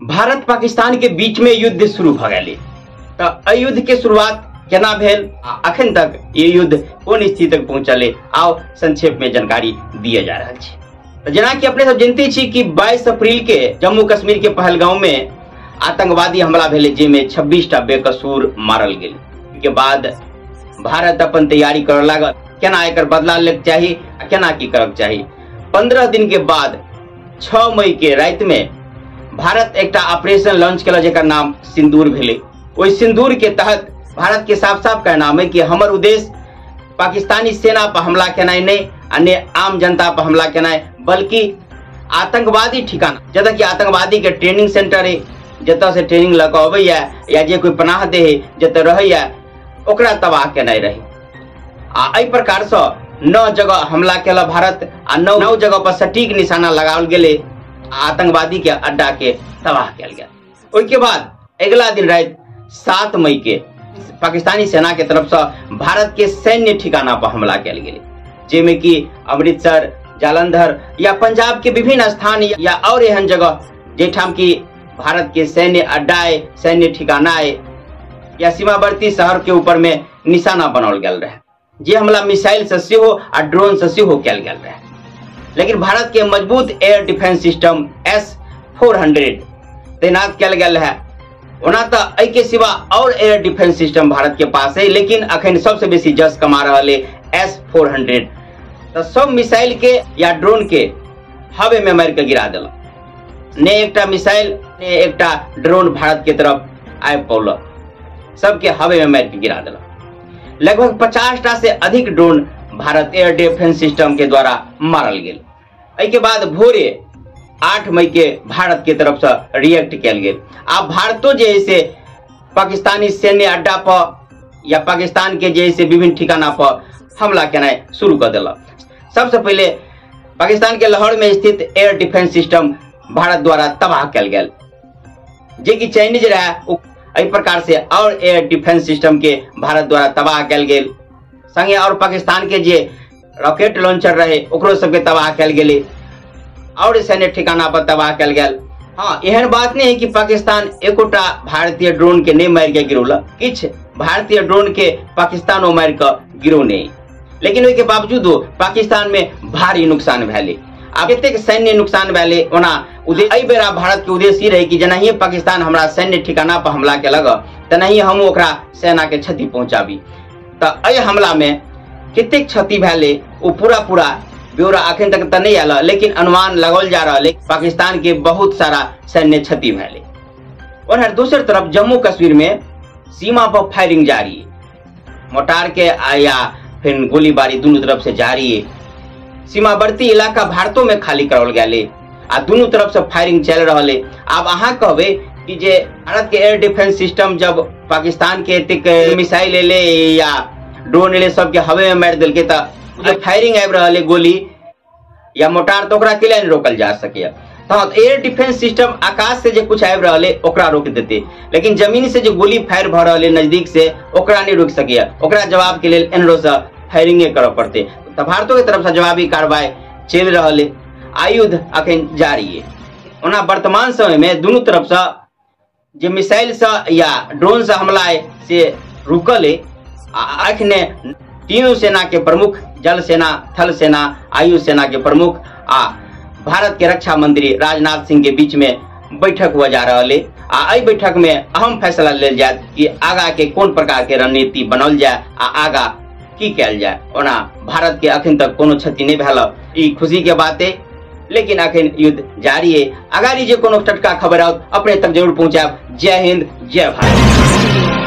भारत पाकिस्तान के बीच में युद्ध शुरू भ गए। तो युद्ध के शुरुआत केना भेल, अखन तक ये युद्ध कोन स्थिति तक पहुंचले, आओ संक्षेप में जानकारी दिए जा रहा है। जना कि अपने सब जानते छी कि 22 अप्रैल के जम्मू कश्मीर के पहलगांव में आतंकवादी हमला भेले, जेमे 26टा बेकसूर मारल गेल। के बाद भारत अपन तैयारी कर लागल, केना एकर बदला लेके चाहिए, केना की करक चाहिए। 15 दिन के बाद 6 मई के रात में भारत एक ऑपरेशन लॉन्च कल, जेकर नाम सिंदूर भेले। ओई सिंदूर के तहत भारत के साफ साफ कहना है कि हमर उद्देश्य पाकिस्तानी सेना पर हमला केनाई नहीं, अन्य आम जनता पर हमला केनाई, बल्कि आतंकवादी ठिकाना जतऽ कि आतंकवादी के ट्रेनिंग सेंटर है, जतऽ से ट्रेनिंग लऽ कऽ अबैया या जे कोई पनाह दे है, जतऽ रहैया ओकरा तबाह केनाई रही। एहि प्रकार से 9 जगह हमला केला भारत, आ 9 जगह पर सटीक निशाना लगाओल गेले, आतंकवादी के अड्डा के तबाह कल गया। उसके बाद अगला दिन रात 7 मई के पाकिस्तानी सेना के तरफ से भारत के सैन्य ठिकाना पर हमला कल गया, जेमे कि अमृतसर, जालंधर या पंजाब के विभिन्न स्थान या और एहन जगह जेठाम की भारत के सैन्य अड्डा है, सैन्य ठिकाना है या सीमावर्ती शहर के ऊपर में निशाना बनाओल गया रहे। जे हमला मिसाइल से सेहो आ ड्रोन से सेहो कल गया रहे। लेकिन भारत के मजबूत एयर डिफेंस सिस्टम S-400 तैनात कल गया है। ओना तो एहि के सिवा और एयर डिफेंस सिस्टम भारत के पास है, लेकिन अखन सबसे बेसी जस कमा रहा है S-400। तो सब मिसाइल के या ड्रोन के हवे में मार के गिरा दिल, ने एकटा मिसाइल ने एकटा ड्रोन भारत के तरफ आबि पौल, सबके हवे में मार के गिरा दिल। लगभग 50टा से अधिक drone Bharat air defence system के द्वारा मारल गेल। एहि के बाद भोरे 8 मई के भारत के तरफ से रिएक्ट कल गेल। अब भारतो जे है से पाकिस्तानी सैन्य अड्डा पर या पाकिस्तान के जैसे विभिन्न ठिकाना पर हमला केनाई शुरू कर दिल। सबसे पहले पाकिस्तान के लाहौर में स्थित एयर डिफेंस सिस्टम भारत द्वारा तबाह कल गेल, जे कि चाइनीज रहे। एहि प्रकार से और एयर डिफेंस सिस्टम के भारत द्वारा तबाह कल गेल। संगे और पाकिस्तान के जे रॉकेट लॉन्चर रहे ओकरो सबके तबाह कल गेले, और सैन्य ठिकाना पर तबाह कल गेल। हाँ, एहन बात नहीं है कि पाकिस्तान एकोटा भारतीय ड्रोन के नहीं मार के गिरोल, किछ भारतीय ड्रोन के पाकिस्तान मार के गिरो नहीं, लेकिन ओहि के बावजूद पाकिस्तान में भारी नुकसान भेले। आब कतेक सैन्य नुकसान भेले, ओना एहि बेरा भारत के उद्देश्य रहे कि जेनाहिए पाकिस्तान हमरा सैन्य ठिकाना पर हमला केलक, तेनाहिए हम ओकरा सेना के क्षति पहुंचाबी। तो एहि हमला में कतेक क्षति भेले ओ पूरा ब्यौरा अखन तक तो नहीं आयल, लेकिन अनुमान लगाओल जा रहा है पाकिस्तान के बहुत सारा सैन्य क्षति भेले। और दूसरी तरफ जम्मू कश्मीर में सीमा पर फायरिंग जारी है, मोटार के या फिर गोलीबारी दोनों तरफ से जारी है। सीमावर्ती इलाका भारतों में खाली कराओल गया, आ दोनों तरफ से फायरिंग चल रहा है। अब अहाँ कहबे कि जे भारत के एयर डिफेंस सिस्टम जब पाकिस्तान के एतेक मिसाइल एले या ड्रोन एले सबके हवे में मार दिलके, तो फायरिंग आबि रहा है गोली या मोटार, तो ओकरा केला नहीं रोकल जा सके। तो एयर डिफेंस सिस्टम आकाश से जो कुछ आबि रहा है ओकरा रोक देते, लेकिन जमीन से जो गोली फायर भ रहा है नजदीक से ओकरा नहीं रोक सके। ओकरा जवाब के लिए एनरो से फायरिंगे करऽ पड़ते। तो भारतों के तरफ से जवाबी कार्रवाई चल रहा है, युद्ध अखन जारी है। ओना वर्तमान समय में दोनों तरफ से जो मिसाइल से या ड्रोन से हमला है से रुकल है। अखने तीनों सेना के प्रमुख, जल सेना, थल सेना, वायु सेना के प्रमुख आ भारत के रक्षा मंत्री राजनाथ सिंह के बीच में बैठक हुआ जा रहा है। एहि बैठक में अहम फैसला लेल जायत कि आगा के कोन प्रकार के रणनीति बनल जाए आ आगा की कल जाए। ओना भारत के अखन तक कोनो क्षति नहीं भेल, ई खुशी के बात है, लेकिन अखन युद्ध जारी है। अगाड़ी जे कोनो टटका खबर आओ अपने तक जरूर पहुंचाब। जय हिंद, जय भारत।